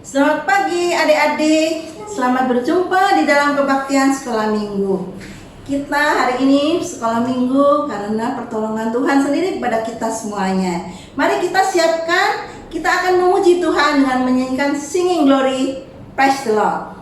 Selamat pagi adik-adik, selamat berjumpa di dalam kebaktian sekolah minggu. Kita hari ini sekolah minggu karena pertolongan Tuhan sendiri kepada kita semuanya. Mari kita siapkan, kita akan memuji Tuhan dengan menyanyikan Singing Glory, Praise the Lord.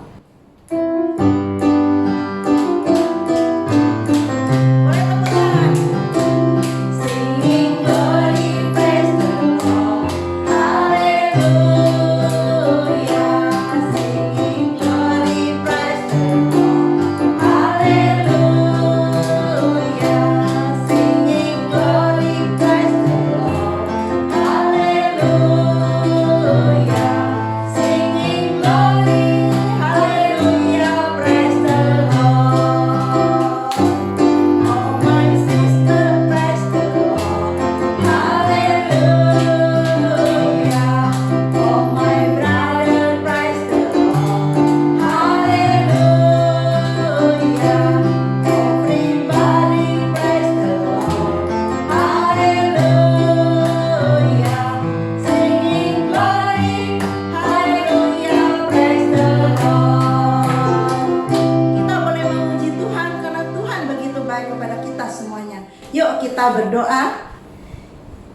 Yuk kita berdoa.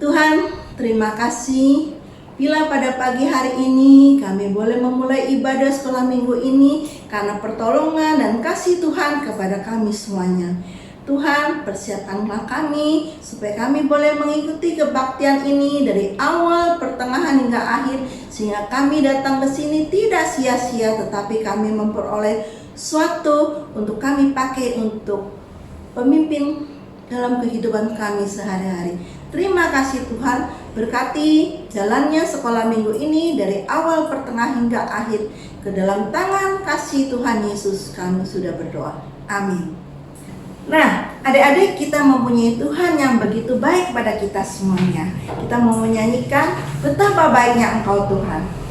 Tuhan, terima kasih bila pada pagi hari ini kami boleh memulai ibadah sekolah minggu ini karena pertolongan dan kasih Tuhan kepada kami semuanya. Tuhan, persiapkanlah kami supaya kami boleh mengikuti kebaktian ini dari awal, pertengahan hingga akhir, sehingga kami datang ke sini tidak sia-sia, tetapi kami memperoleh suatu untuk kami pakai untuk pemimpin dalam kehidupan kami sehari-hari. Terima kasih Tuhan, berkati jalannya sekolah minggu ini dari awal, pertengahan hingga akhir. Ke dalam tangan kasih Tuhan Yesus kami sudah berdoa. Amin. Nah, adik-adik, kita mempunyai Tuhan yang begitu baik pada kita semuanya. Kita mau menyanyikan betapa baiknya Engkau Tuhan.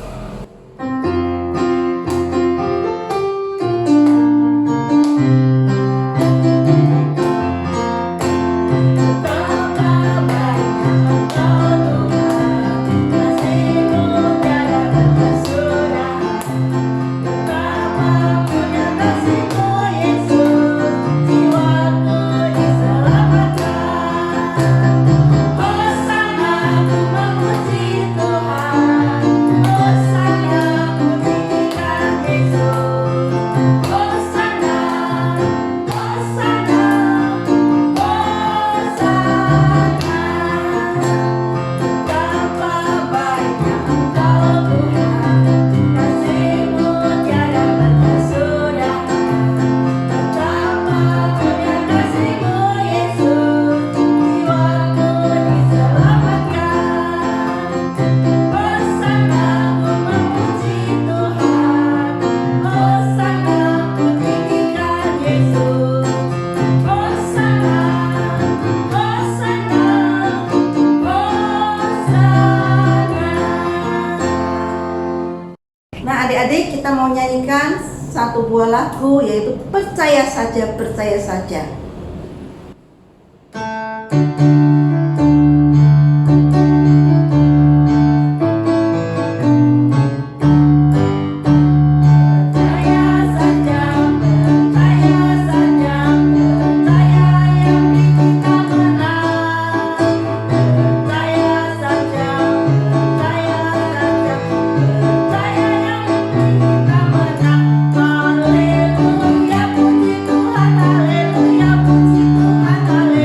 Nah adik-adik, kita mau nyanyikan satu buah lagu, yaitu Percaya Saja, Percaya Saja.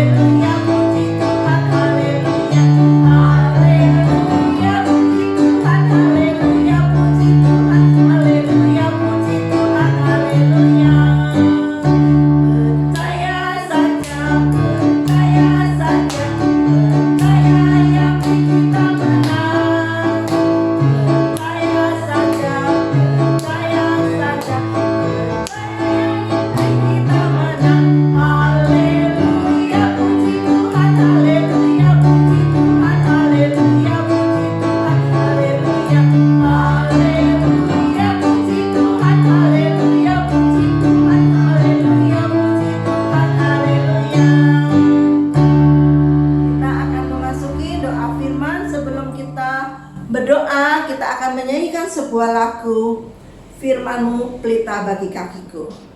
Haleluya, menyanyikan sebuah lagu Firman-Mu Pelita Bagi Kakiku.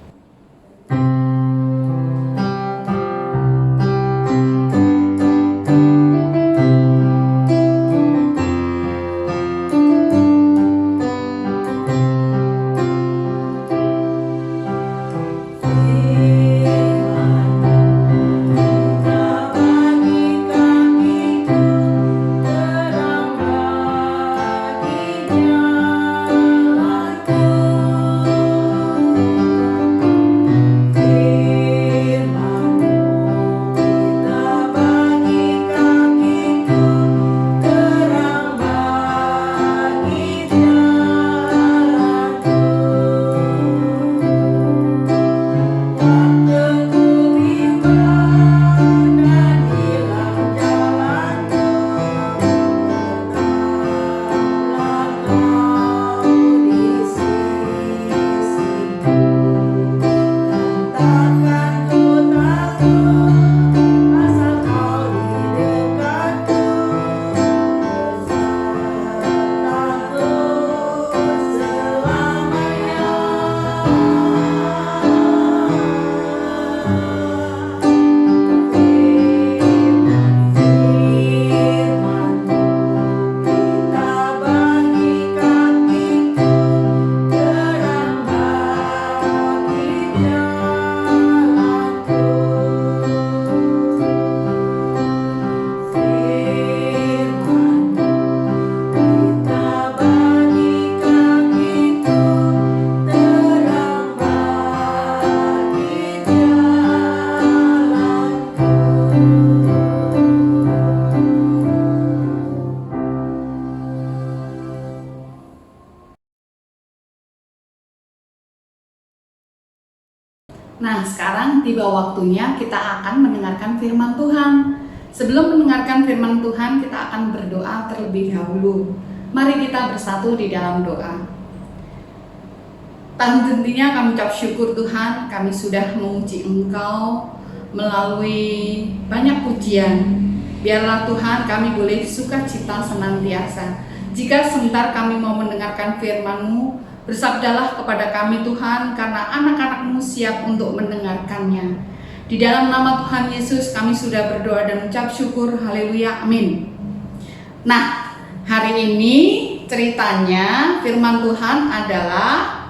Nah, sekarang tiba waktunya kita akan mendengarkan firman Tuhan. Sebelum mendengarkan firman Tuhan, kita akan berdoa terlebih dahulu. Mari kita bersatu di dalam doa. Tentunya kami ucap syukur Tuhan, kami sudah memuji Engkau melalui banyak pujian. Biarlah Tuhan kami boleh sukacita senantiasa. Jika sebentar kami mau mendengarkan firman-Mu, bersabdalah kepada kami Tuhan, karena anak-anak-Mu siap untuk mendengarkannya. Di dalam nama Tuhan Yesus kami sudah berdoa dan ucap syukur, haleluya, amin. Nah, hari ini ceritanya firman Tuhan adalah,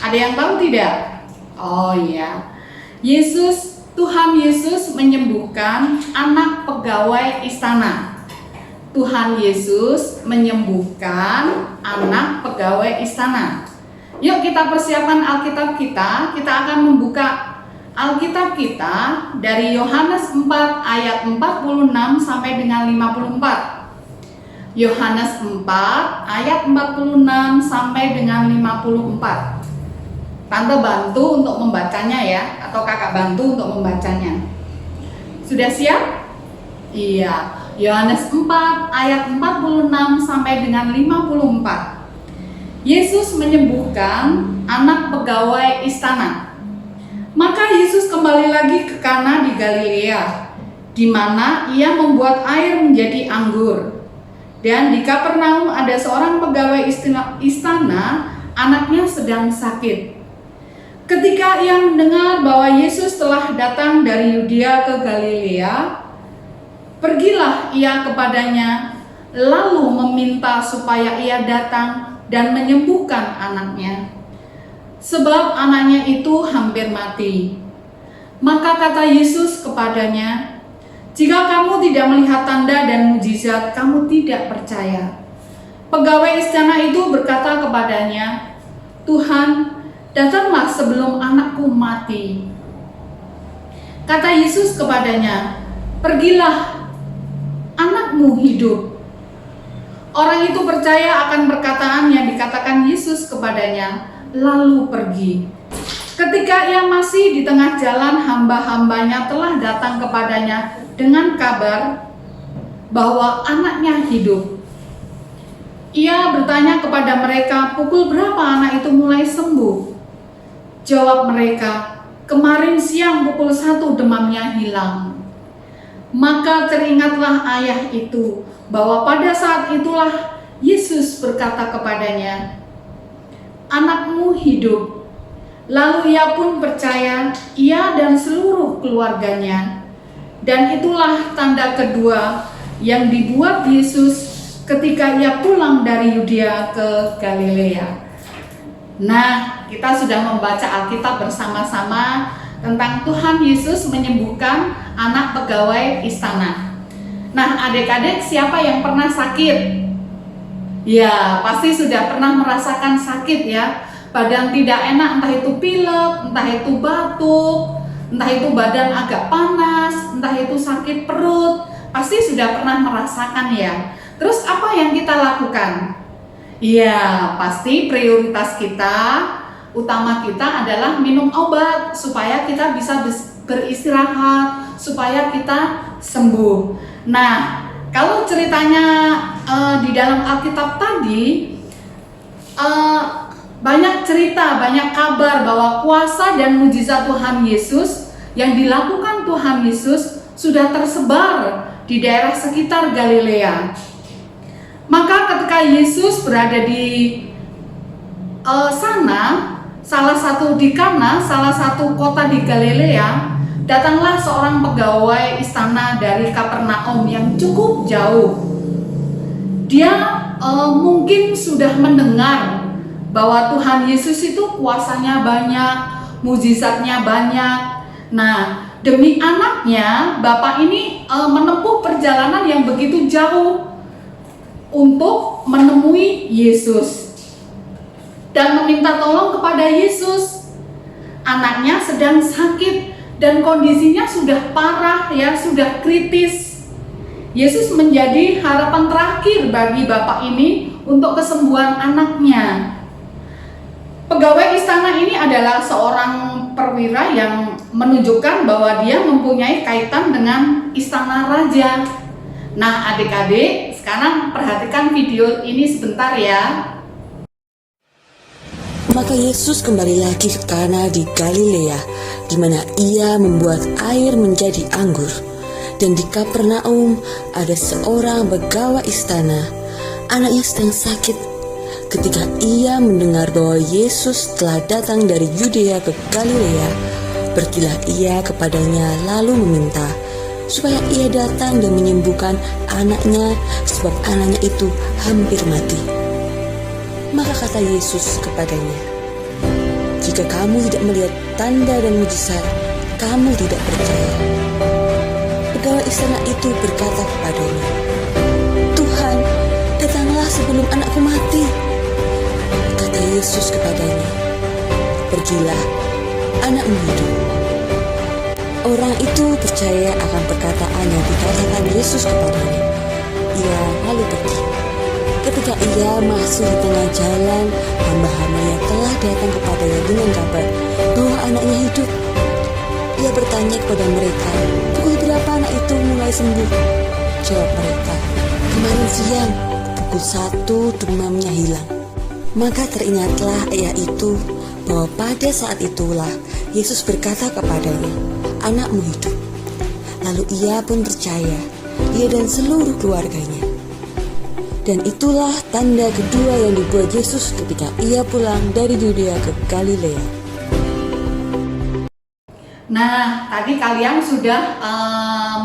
ada yang tahu tidak? Oh iya, Tuhan Yesus menyembuhkan anak pegawai istana. Tuhan Yesus menyembuhkan anak pegawai istana. Yuk kita persiapkan Alkitab kita akan membuka Alkitab kita dari Yohanes 4 ayat 46 sampai dengan 54. Yohanes 4 ayat 46 sampai dengan 54. Tante bantu untuk membacanya ya, atau kakak bantu untuk membacanya. Sudah siap? Iya. Yohanes 4 ayat 46 sampai dengan 54. Yesus menyembuhkan anak pegawai istana. Maka Yesus kembali lagi ke Kana di Galilea, di mana ia membuat air menjadi anggur. Dan di Kapernaum ada seorang pegawai istana, anaknya sedang sakit. Ketika ia mendengar bahwa Yesus telah datang dari Yudea ke Galilea, pergilah ia kepadanya, lalu meminta supaya ia datang dan menyembuhkan anaknya, sebab anaknya itu hampir mati. Maka kata Yesus kepadanya, "Jika kamu tidak melihat tanda dan mujizat, kamu tidak percaya." Pegawai istana itu berkata kepadanya, "Tuhan, datanglah sebelum anakku mati." Kata Yesus kepadanya, "Pergilah, anakmu hidup." Orang itu percaya akan perkataan yang dikatakan Yesus kepadanya, lalu pergi. Ketika ia masih di tengah jalan, hamba-hambanya telah datang kepadanya dengan kabar bahwa anaknya hidup. Ia bertanya kepada mereka, "Pukul berapa anak itu mulai sembuh?" Jawab mereka, "Kemarin siang pukul 1 demamnya hilang." Maka teringatlah ayah itu bahwa pada saat itulah Yesus berkata kepadanya, "Anakmu hidup." Lalu ia pun percaya, ia dan seluruh keluarganya. Dan itulah tanda kedua yang dibuat Yesus ketika ia pulang dari Yudea ke Galilea. Nah, kita sudah membaca Alkitab bersama-sama tentang Tuhan Yesus menyembuhkan anak pegawai istana. Nah, adik-adik, siapa yang pernah sakit? Ya, pasti sudah pernah merasakan sakit ya. Badan tidak enak, entah itu pilek, entah itu batuk, entah itu badan agak panas, entah itu sakit perut. Pasti sudah pernah merasakan ya. Terus apa yang kita lakukan? Ya, pasti prioritas kita, utama kita adalah minum obat supaya kita bisa beristirahat, supaya kita sembuh. Nah, kalau ceritanya di dalam Alkitab tadi banyak cerita, banyak kabar bahwa kuasa dan mujizat Tuhan Yesus yang dilakukan Tuhan Yesus sudah tersebar di daerah sekitar Galilea. Maka ketika Yesus berada di salah satu kota di Galilea, datanglah seorang pegawai istana dari Kapernaum yang cukup jauh. Dia mungkin sudah mendengar bahwa Tuhan Yesus itu kuasanya banyak, mujizatnya banyak. Nah, demi anaknya, Bapak ini menempuh perjalanan yang begitu jauh untuk menemui Yesus dan meminta tolong kepada Yesus. Anaknya sedang sakit dan kondisinya sudah parah ya, sudah kritis. Yesus menjadi harapan terakhir bagi bapak ini untuk kesembuhan anaknya. Pegawai istana ini adalah seorang perwira yang menunjukkan bahwa dia mempunyai kaitan dengan istana raja. Nah, adik-adik, sekarang perhatikan video ini sebentar ya. Maka Yesus kembali lagi ke Kana di Galilea, di mana ia membuat air menjadi anggur. Dan di Kapernaum ada seorang pegawai istana, anaknya sedang sakit. Ketika ia mendengar bahwa Yesus telah datang dari Yudea ke Galilea, pergilah ia kepadanya lalu meminta supaya ia datang dan menyembuhkan anaknya, sebab anaknya itu hampir mati. Maka kata Yesus kepadanya, "Jika kamu tidak melihat tanda dan mujizat, kamu tidak percaya." Pegawai istana itu berkata kepadanya, "Tuhan, datanglah sebelum anakku mati." Kata Yesus kepadanya, "Pergilah, anakmu hidup." Orang itu percaya akan perkataan yang dikatakan Yesus kepadanya. Ia lalu pergi. Ketika ia masuk di tengah jalan, hamba-hambanya telah datang kepadanya dengan kabar bahwa anaknya hidup. Ia bertanya kepada mereka, "Pukul berapa anak itu mulai sembuh?" Jawab mereka, "Kemarin siang, pukul 1 demamnya hilang." Maka teringatlah ayah itu bahwa pada saat itulah Yesus berkata kepadanya, "Anakmu hidup." Lalu ia pun percaya, ia dan seluruh keluarganya. Dan itulah tanda kedua yang dibuat Yesus ketika ia pulang dari Yudea ke Galilea. Nah, tadi kalian sudah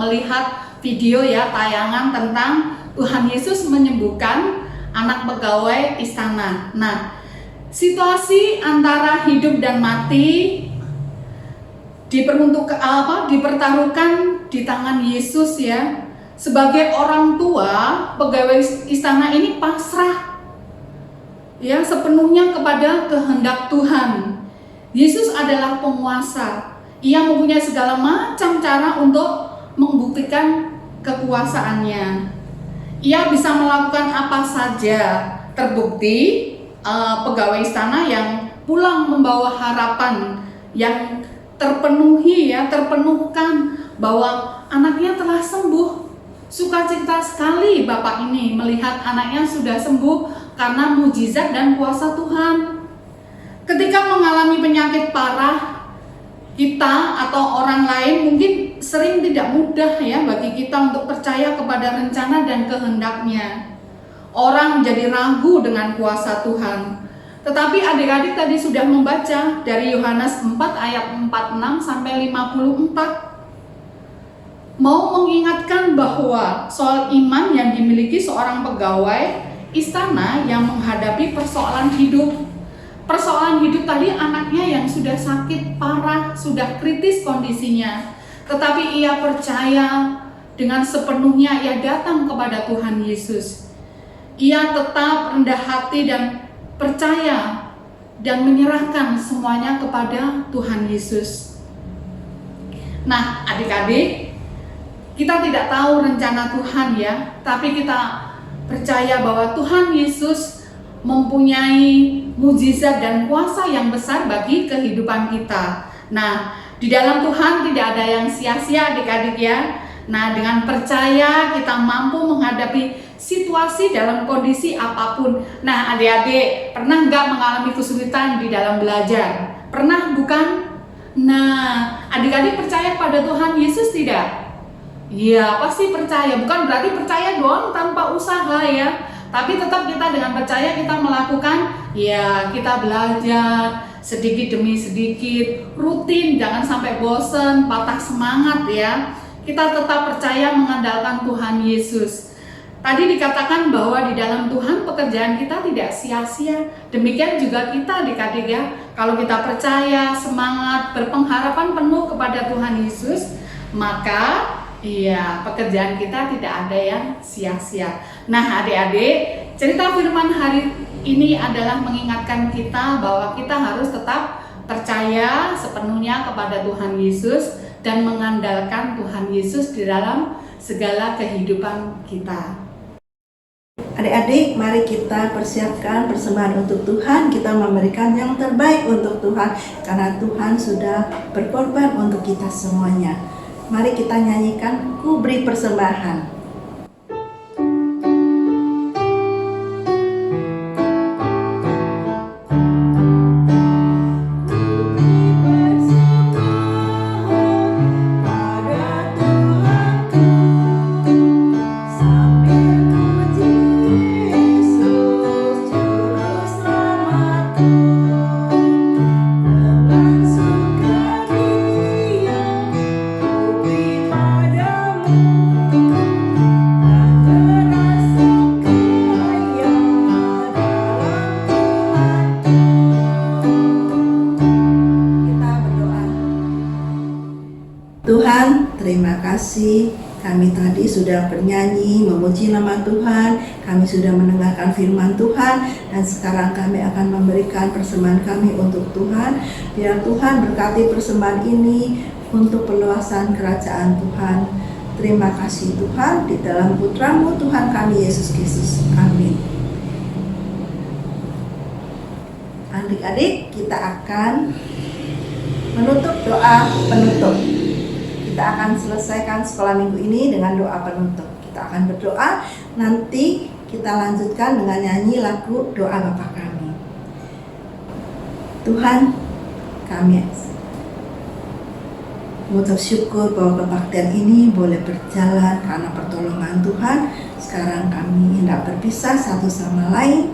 melihat video ya, tayangan tentang Tuhan Yesus menyembuhkan anak pegawai istana. Nah, situasi antara hidup dan mati dipertaruhkan di tangan Yesus ya. Sebagai orang tua, pegawai istana ini pasrah ya sepenuhnya kepada kehendak Tuhan. Yesus adalah penguasa. Ia mempunyai segala macam cara untuk membuktikan kekuasaannya. Ia bisa melakukan apa saja. Terbukti pegawai istana yang pulang membawa harapan yang terpenuhkan bahwa anaknya telah sembuh. Sukacita sekali bapak ini melihat anaknya sudah sembuh karena mujizat dan kuasa Tuhan. Ketika mengalami penyakit parah, kita atau orang lain mungkin sering tidak mudah ya bagi kita untuk percaya kepada rencana dan kehendaknya. Orang jadi ragu dengan kuasa Tuhan. Tetapi adik-adik tadi sudah membaca dari Yohanes 4 ayat 46 sampai 54. Mau mengingatkan bahwa soal iman yang dimiliki seorang pegawai istana yang menghadapi persoalan hidup. Persoalan hidup tadi anaknya yang sudah sakit parah, sudah kritis kondisinya. Tetapi ia percaya dengan sepenuhnya ia datang kepada Tuhan Yesus. Ia tetap rendah hati dan percaya dan menyerahkan semuanya kepada Tuhan Yesus. Nah, adik-adik, kita tidak tahu rencana Tuhan ya, tapi kita percaya bahwa Tuhan Yesus mempunyai mukjizat dan kuasa yang besar bagi kehidupan kita. Nah, di dalam Tuhan tidak ada yang sia-sia adik-adik ya. Nah, dengan percaya kita mampu menghadapi situasi dalam kondisi apapun. Nah, adik-adik pernah nggak mengalami kesulitan di dalam belajar? Pernah bukan? Nah, adik-adik percaya pada Tuhan Yesus tidak? Iya, pasti percaya. Bukan berarti percaya doang tanpa usaha ya. Tapi tetap kita dengan percaya kita melakukan, ya kita belajar sedikit demi sedikit, rutin, jangan sampai bosen, patah semangat ya. Kita tetap percaya mengandalkan Tuhan Yesus. Tadi dikatakan bahwa di dalam Tuhan pekerjaan kita tidak sia-sia. Demikian juga kita adik-adik ya. Kalau kita percaya, semangat, berpengharapan penuh kepada Tuhan Yesus, maka iya, pekerjaan kita tidak ada yang sia-sia. Nah, adik-adik, cerita firman hari ini adalah mengingatkan kita bahwa kita harus tetap percaya sepenuhnya kepada Tuhan Yesus dan mengandalkan Tuhan Yesus di dalam segala kehidupan kita. Adik-adik, mari kita persiapkan persembahan untuk Tuhan. Kita memberikan yang terbaik untuk Tuhan, karena Tuhan sudah berkorban untuk kita semuanya. Mari kita nyanyikan Ku Beri Persembahan. Tuhan, terima kasih. Kami tadi sudah bernyanyi, memuji nama Tuhan. Kami sudah mendengarkan firman Tuhan. Dan sekarang kami akan memberikan persembahan kami untuk Tuhan. Biar Tuhan berkati persembahan ini untuk perluasan kerajaan Tuhan. Terima kasih Tuhan, di dalam Putra-Mu Tuhan kami Yesus Kristus. Amin. Adik-adik, kita akan menutup doa penutup. Kita akan selesaikan sekolah minggu ini dengan doa penutup. Kita akan berdoa, nanti kita lanjutkan dengan nyanyi lagu doa Bapa kami. Tuhan, kami mengucap syukur bahwa kebaktian ini boleh berjalan karena pertolongan Tuhan. Sekarang kami hendak berpisah satu sama lain.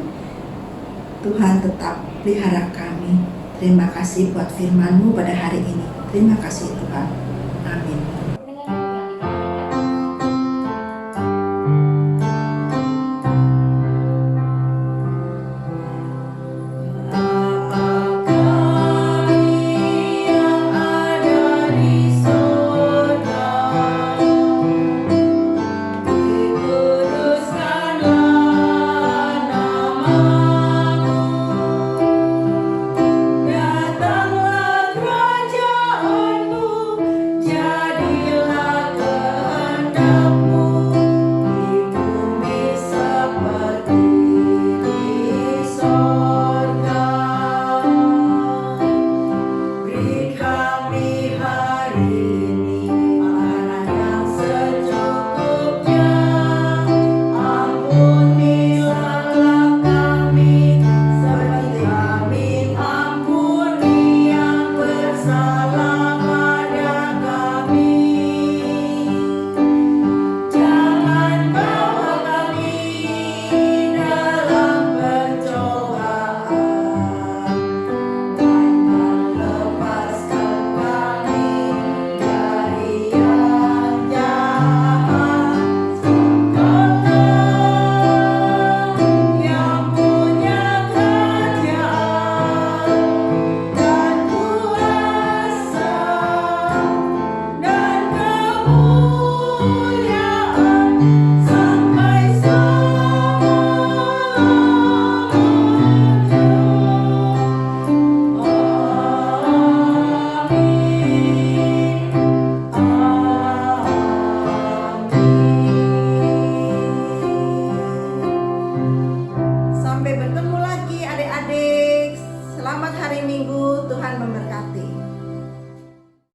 Tuhan tetap pelihara kami. Terima kasih buat firman-Mu pada hari ini. Terima kasih Tuhan.